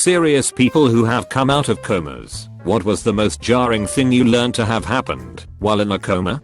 Serious people who have come out of comas, what was the most jarring thing you learned to have happened while in a coma?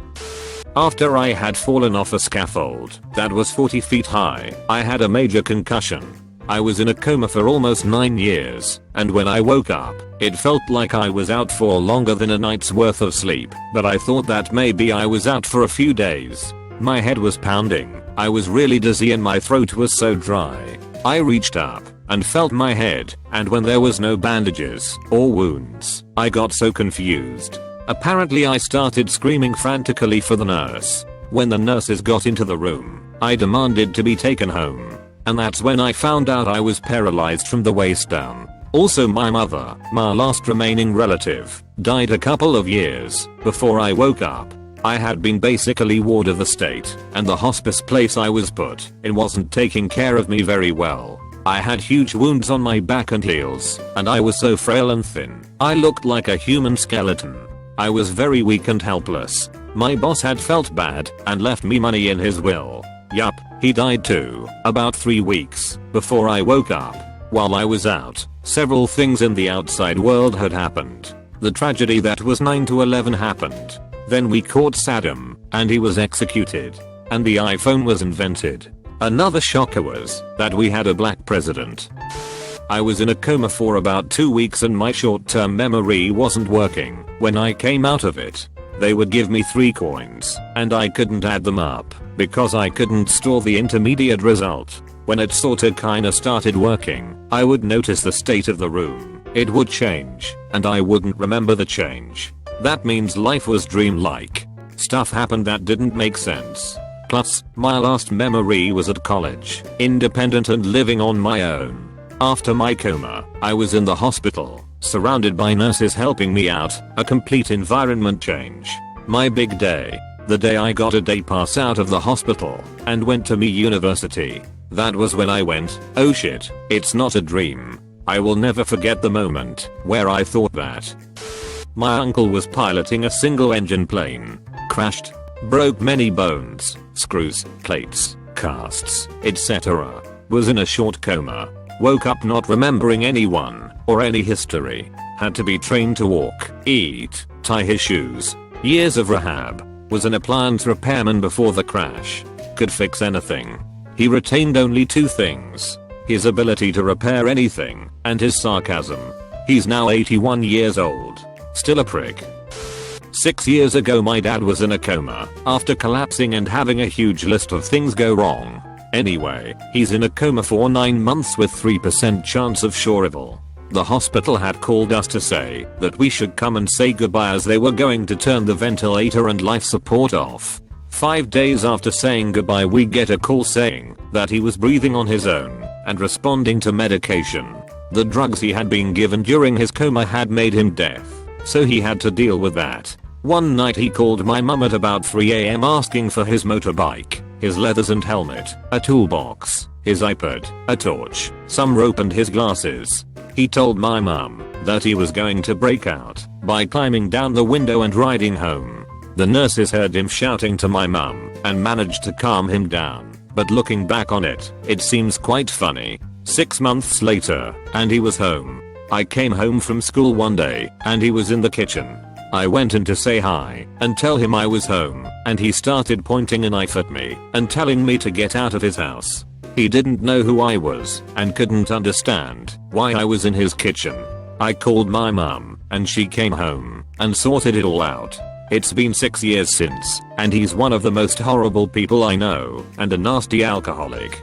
After I had fallen off a scaffold that was 40 feet high, I had a major concussion. I was in a coma for almost 9 years, and when I woke up, it felt like I was out for longer than a night's worth of sleep, but I thought that maybe I was out for a few days. My head was pounding, I was really dizzy and my throat was so dry. I reached up and felt my head, and when there was no bandages or wounds, I got so confused. Apparently I started screaming frantically for the nurse. When the nurses got into the room, I demanded to be taken home. And that's when I found out I was paralyzed from the waist down. Also my mother, my last remaining relative, died a couple of years before I woke up. I had been basically ward of the state, and the hospice place I was put in wasn't taking care of me very well. I had huge wounds on my back and heels, and I was so frail and thin, I looked like a human skeleton. I was very weak and helpless. My boss had felt bad and left me money in his will. Yup, he died too, about 3 weeks before I woke up. While I was out, several things in the outside world had happened. The tragedy that was 9/11 happened. Then we caught Saddam, and he was executed. And the iPhone was invented. Another shocker was that we had a black president. I was in a coma for about 2 weeks and my short-term memory wasn't working. When I came out of it, they would give me 3 coins, and I couldn't add them up because I couldn't store the intermediate result. When it sorta kinda started working, I would notice the state of the room. It would change, and I wouldn't remember the change. That means life was dreamlike. Stuff happened that didn't make sense. Plus, my last memory was at college, independent and living on my own. After my coma, I was in the hospital, surrounded by nurses helping me out, a complete environment change. My big day. The day I got a day pass out of the hospital and went to me university. That was when I went, oh shit, it's not a dream. I will never forget the moment where I thought that. My uncle was piloting a single engine plane, crashed, broke many bones, screws, plates, casts, etc. Was in a short coma. Woke up not remembering anyone or any history. Had to be trained to walk, eat, tie his shoes. Years of rehab. Was an appliance repairman before the crash. Could fix anything. He retained only 2 things. His ability to repair anything and his sarcasm. He's now 81 years old. Still a prick. 6 years ago my dad was in a coma after collapsing and having a huge list of things go wrong. Anyway, he's in a coma for 9 months with 3% chance of survival. The hospital had called us to say that we should come and say goodbye as they were going to turn the ventilator and life support off. 5 days after saying goodbye we get a call saying that he was breathing on his own and responding to medication. The drugs he had been given during his coma had made him deaf, so he had to deal with that. One night he called my mum at about 3 AM asking for his motorbike, his leathers and helmet, a toolbox, his iPad, a torch, some rope and his glasses. He told my mum that he was going to break out by climbing down the window and riding home. The nurses heard him shouting to my mum and managed to calm him down, but looking back on it, it seems quite funny. 6 months later, and he was home. I came home from school one day, and he was in the kitchen. I went in to say hi and tell him I was home, and he started pointing a knife at me and telling me to get out of his house. He didn't know who I was and couldn't understand why I was in his kitchen. I called my mum, and she came home and sorted it all out. It's been 6 years since, and he's one of the most horrible people I know, and a nasty alcoholic.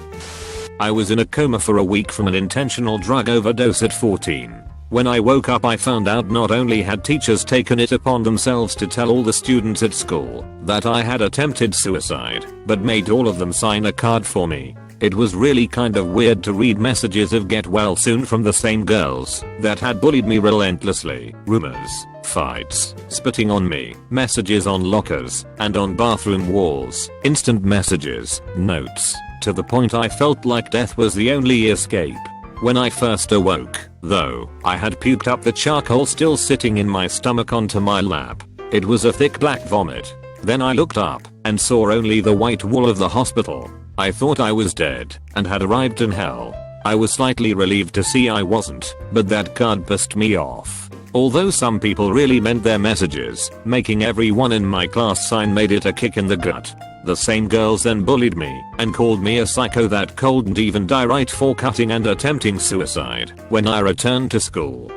I was in a coma for a week from an intentional drug overdose at 14. When I woke up I found out not only had teachers taken it upon themselves to tell all the students at school that I had attempted suicide, but made all of them sign a card for me. It was really kind of weird to read messages of get well soon from the same girls that had bullied me relentlessly, rumors, fights, spitting on me, messages on lockers and on bathroom walls, instant messages, notes, to the point I felt like death was the only escape. When I first awoke, though, I had puked up the charcoal still sitting in my stomach onto my lap. It was a thick black vomit. Then I looked up and saw only the white wall of the hospital. I thought I was dead and had arrived in hell. I was slightly relieved to see I wasn't, but that card pissed me off. Although some people really meant their messages, making everyone in my class sign made it a kick in the gut. The same girls then bullied me and called me a psycho that couldn't even die right for cutting and attempting suicide when I returned to school.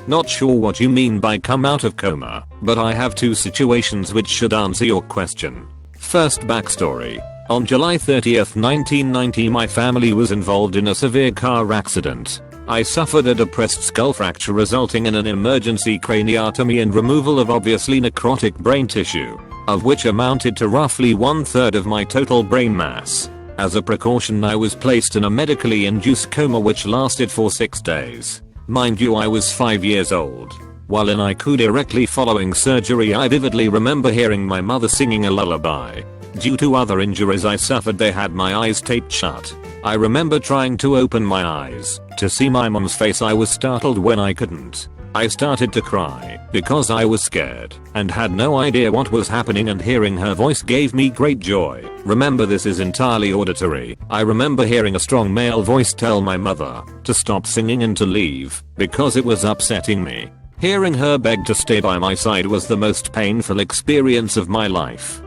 Not sure what you mean by come out of coma, but I have two situations which should answer your question. First, backstory. On July 30th, 1990, my family was involved in a severe car accident. I suffered a depressed skull fracture resulting in an emergency craniotomy and removal of obviously necrotic brain tissue, of which amounted to roughly 1/3 of my total brain mass. As a precaution, I was placed in a medically induced coma which lasted for 6 days. Mind you, I was 5 years old. While in ICU directly following surgery, I vividly remember hearing my mother singing a lullaby. Due to other injuries I suffered, they had my eyes taped shut. I remember trying to open my eyes to see my mom's face. I was startled when I couldn't. I started to cry because I was scared and had no idea what was happening, and hearing her voice gave me great joy. Remember, this is entirely auditory. I remember hearing a strong male voice tell my mother to stop singing and to leave because it was upsetting me. Hearing her beg to stay by my side was the most painful experience of my life.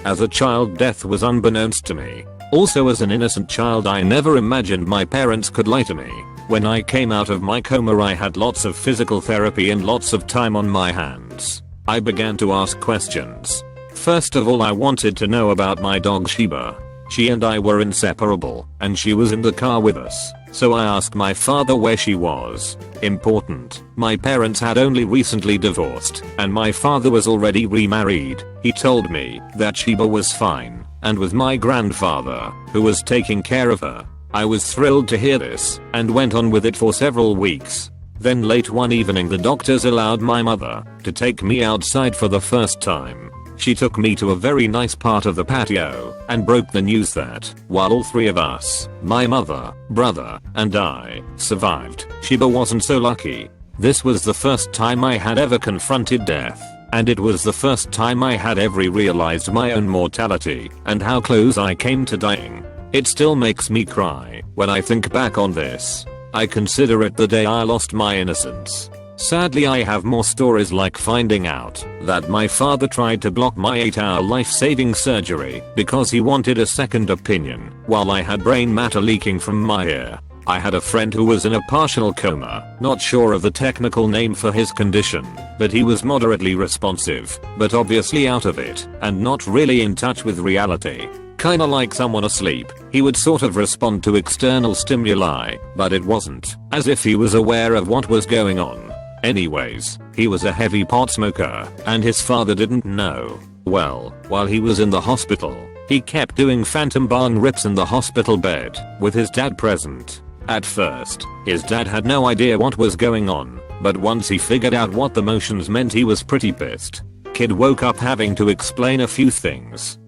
As a child, death was unbeknownst to me. Also, as an innocent child, I never imagined my parents could lie to me. When I came out of my coma, I had lots of physical therapy and lots of time on my hands. I began to ask questions. First of all, I wanted to know about my dog Sheba. She and I were inseparable, and she was in the car with us. So I asked my father where she was. Important. My parents had only recently divorced, and my father was already remarried. He told me that Sheba was fine and with my grandfather, who was taking care of her. I was thrilled to hear this and went on with it for several weeks. Then late one evening, the doctors allowed my mother to take me outside for the first time. She took me to a very nice part of the patio and broke the news that while all three of us, my mother, brother, and I, survived, Sheba wasn't so lucky. This was the first time I had ever confronted death, and it was the first time I had ever realized my own mortality and how close I came to dying. It still makes me cry when I think back on this. I consider it the day I lost my innocence. Sadly, I have more stories, like finding out that my father tried to block my 8-hour life-saving surgery because he wanted a second opinion while I had brain matter leaking from my ear. I had a friend who was in a partial coma, not sure of the technical name for his condition, but he was moderately responsive, but obviously out of it and not really in touch with reality. Kinda like someone asleep, he would sort of respond to external stimuli, but it wasn't as if he was aware of what was going on. Anyways, he was a heavy pot smoker, and his father didn't know. Well, while he was in the hospital, he kept doing phantom bong rips in the hospital bed, with his dad present. At first, his dad had no idea what was going on, but once he figured out what the motions meant, he was pretty pissed. Kid woke up having to explain a few things.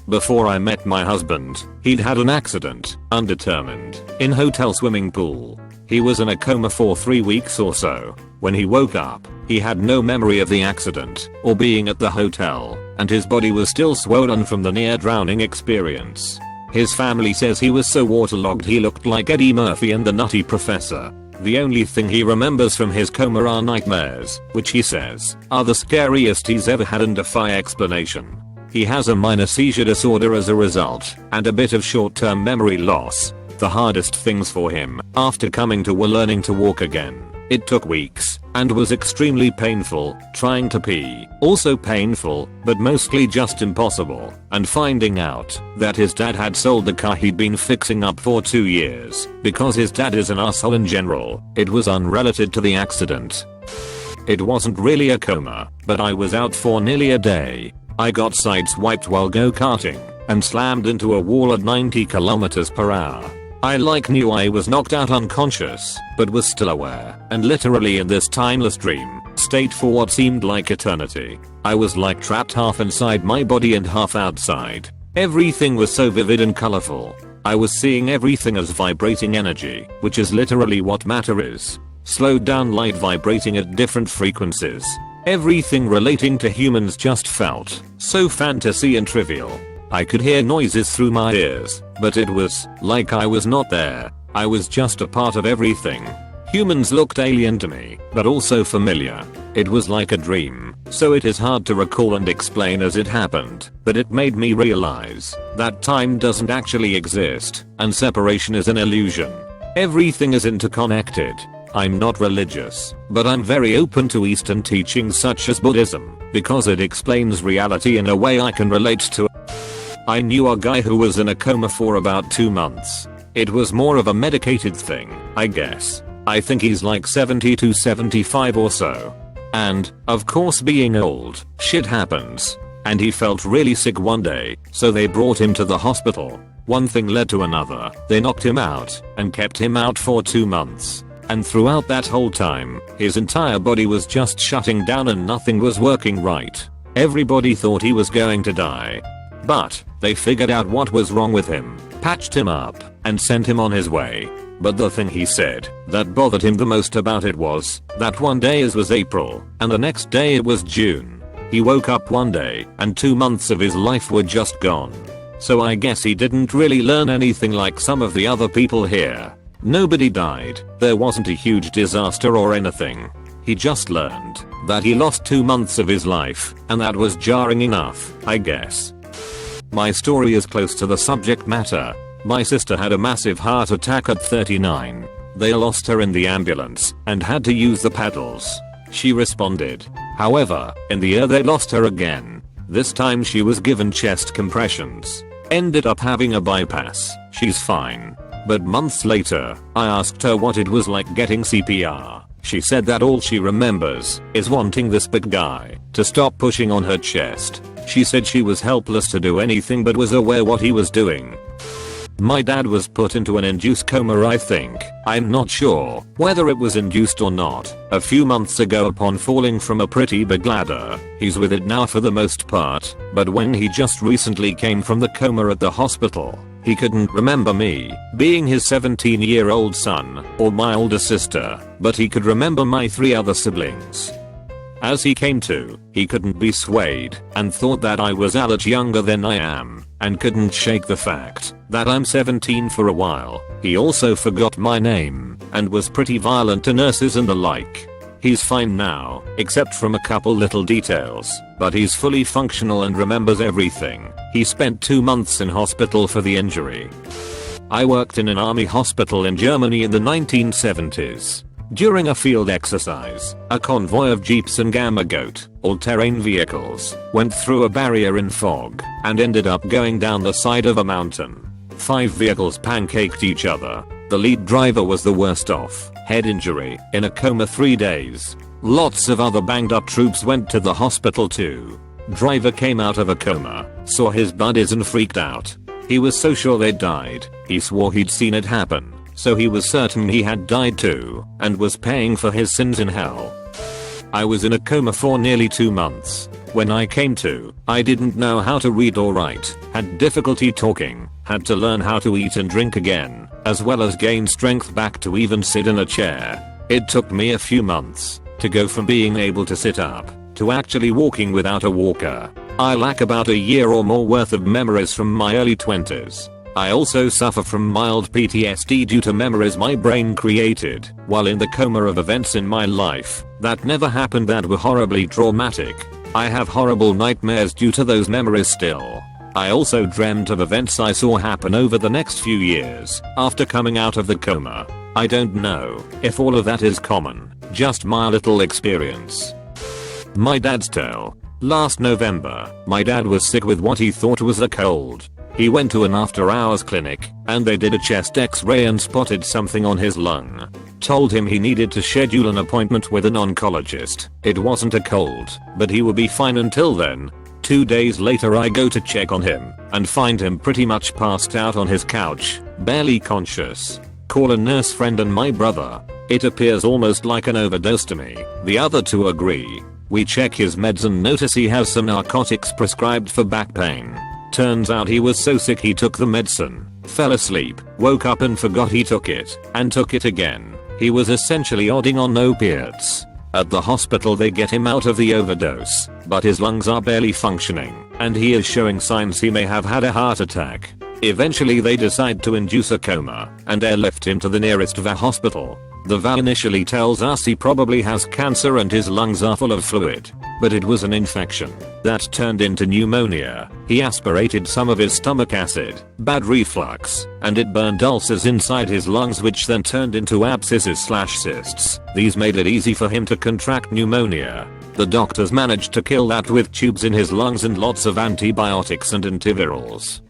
Before I met my husband, he'd had an accident, undetermined, in hotel swimming pool. He was in a coma for 3 weeks or so. When he woke up, he had no memory of the accident or being at the hotel, and his body was still swollen from the near drowning experience. His family says he was so waterlogged he looked like Eddie Murphy and the Nutty Professor. The only thing he remembers from his coma are nightmares, which he says are the scariest he's ever had and defy explanation. He has a minor seizure disorder as a result, and a bit of short-term memory loss. The hardest things for him, after coming to, were learning to walk again. It took weeks, and was extremely painful, trying to pee, also painful, but mostly just impossible, and finding out that his dad had sold the car he'd been fixing up for 2 years, because his dad is an asshole in general. It was unrelated to the accident. It wasn't really a coma, but I was out for nearly a day. I got sideswiped while go-karting, and slammed into a wall at 90 km/h. I knew I was knocked out unconscious, but was still aware, and literally in this timeless dream state for what seemed like eternity. I was trapped half inside my body and half outside. Everything was so vivid and colorful. I was seeing everything as vibrating energy, which is literally what matter is. Slowed down light vibrating at different frequencies. Everything relating to humans just felt so fantasy and trivial. I could hear noises through my ears, but it was like I was not there. I was just a part of everything. Humans looked alien to me, but also familiar. It was like a dream, so it is hard to recall and explain as it happened, but it made me realize that time doesn't actually exist, and separation is an illusion. Everything is interconnected. I'm not religious, but I'm very open to Eastern teachings such as Buddhism, because it explains reality in a way I can relate to. I knew a guy who was in a coma for about 2 months. It was more of a medicated thing, I guess. I think he's like 70 to 75 or so. And, of course being old, shit happens. And he felt really sick one day, so they brought him to the hospital. One thing led to another, they knocked him out, and kept him out for 2 months. And throughout that whole time, his entire body was just shutting down and nothing was working right. Everybody thought he was going to die. But, they figured out what was wrong with him, patched him up, and sent him on his way. But the thing he said that bothered him the most about it was that one day it was April, and the next day it was June. He woke up one day, and 2 months of his life were just gone. So I guess he didn't really learn anything like some of the other people here. Nobody died, there wasn't a huge disaster or anything. He just learned that he lost 2 months of his life, and that was jarring enough, I guess. My story is close to the subject matter. My sister had a massive heart attack at 39. They lost her in the ambulance and had to use the paddles. She responded. However, in the air they lost her again. This time she was given chest compressions. Ended up having a bypass. She's fine. But months later, I asked her what it was like getting CPR. She said that all she remembers is wanting this big guy to stop pushing on her chest. She said she was helpless to do anything but was aware what he was doing. My dad was put into an induced coma, I think. I'm not sure whether it was induced or not. A few months ago upon falling from a pretty big ladder. He's with it now for the most part, but when he just recently came from the coma at the hospital, he couldn't remember me being his 17-year-old son or my older sister, but he could remember my 3 other siblings. As he came to, he couldn't be swayed and thought that I was a lot younger than I am and couldn't shake the fact that I'm 17 for a while. He also forgot my name and was pretty violent to nurses and the like. He's fine now, except from a couple little details, but he's fully functional and remembers everything. He spent 2 months in hospital for the injury. I worked in an army hospital in Germany in the 1970s. During a field exercise, a convoy of jeeps and Gamma Goat, all-terrain vehicles, went through a barrier in fog and ended up going down the side of a mountain. 5 vehicles pancaked each other. The lead driver was the worst off, head injury, in a coma 3 days. Lots of other banged up troops went to the hospital too. Driver came out of a coma, saw his buddies and freaked out. He was so sure they'd died, he swore he'd seen it happen. So he was certain he had died too, and was paying for his sins in hell. I was in a coma for nearly 2 months. When I came to, I didn't know how to read or write, had difficulty talking, had to learn how to eat and drink again, as well as gain strength back to even sit in a chair. It took me a few months to go from being able to sit up to actually walking without a walker. I lack about a year or more worth of memories from my early 20s. I also suffer from mild PTSD due to memories my brain created while in the coma of events in my life that never happened that were horribly traumatic. I have horrible nightmares due to those memories still. I also dreamt of events I saw happen over the next few years after coming out of the coma. I don't know if all of that is common, just my little experience. My dad's tale. Last November, my dad was sick with what he thought was a cold. He went to an after-hours clinic, and they did a chest x-ray and spotted something on his lung. Told him he needed to schedule an appointment with an oncologist. It wasn't a cold, but he would be fine until then. 2 days later I go to check on him, and find him pretty much passed out on his couch, barely conscious. Call a nurse friend and my brother. It appears almost like an overdose to me. The other 2 agree. We check his meds and notice he has some narcotics prescribed for back pain. Turns out he was so sick he took the medicine, fell asleep, woke up and forgot he took it, and took it again. He was essentially odding on opiates. At the hospital they get him out of the overdose, but his lungs are barely functioning, and he is showing signs he may have had a heart attack. Eventually they decide to induce a coma and airlift him to the nearest VA hospital. The VA initially tells us he probably has cancer and his lungs are full of fluid, but it was an infection that turned into pneumonia. He aspirated some of his stomach acid, bad reflux, and it burned ulcers inside his lungs which then turned into abscesses/cysts. These made it easy for him to contract pneumonia. The doctors managed to kill that with tubes in his lungs and lots of antibiotics and antivirals.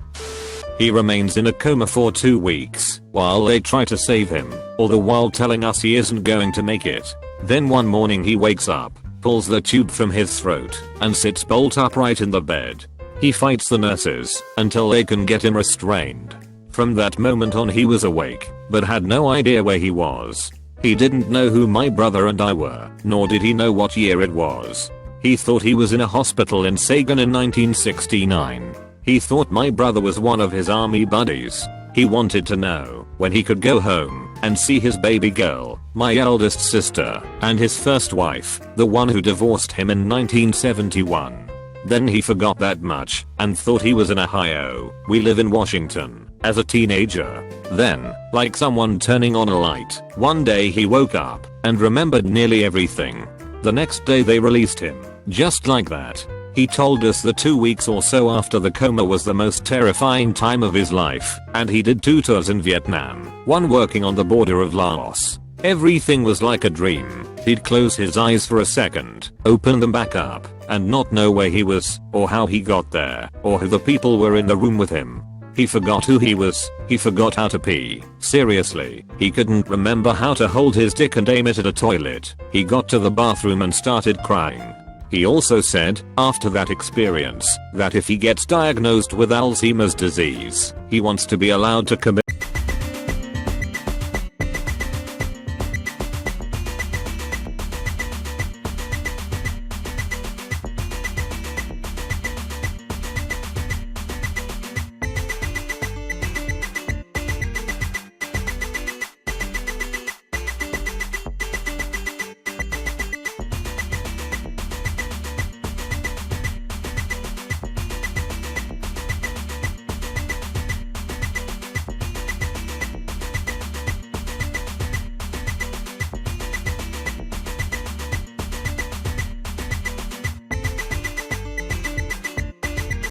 He remains in a coma for 2 weeks while they try to save him, all the while telling us he isn't going to make it. Then one morning he wakes up, pulls the tube from his throat, and sits bolt upright in the bed. He fights the nurses until they can get him restrained. From that moment on he was awake, but had no idea where he was. He didn't know who my brother and I were, nor did he know what year it was. He thought he was in a hospital in Sagan in 1969. He thought my brother was one of his army buddies. He wanted to know when he could go home and see his baby girl, my eldest sister, and his first wife, the one who divorced him in 1971. Then he forgot that much and thought he was in Ohio. We live in Washington. As a teenager. Then, like someone turning on a light, one day he woke up and remembered nearly everything. The next day they released him, just like that. He told us the 2 weeks or so after the coma was the most terrifying time of his life, and he did 2 tours in Vietnam, one working on the border of Laos. Everything was like a dream. He'd close his eyes for a second, open them back up, and not know where he was, or how he got there, or who the people were in the room with him. He forgot who he was, he forgot how to pee. Seriously, he couldn't remember how to hold his dick and aim it at a toilet. He got to the bathroom and started crying. He also said, after that experience, that if he gets diagnosed with Alzheimer's disease, he wants to be allowed to commit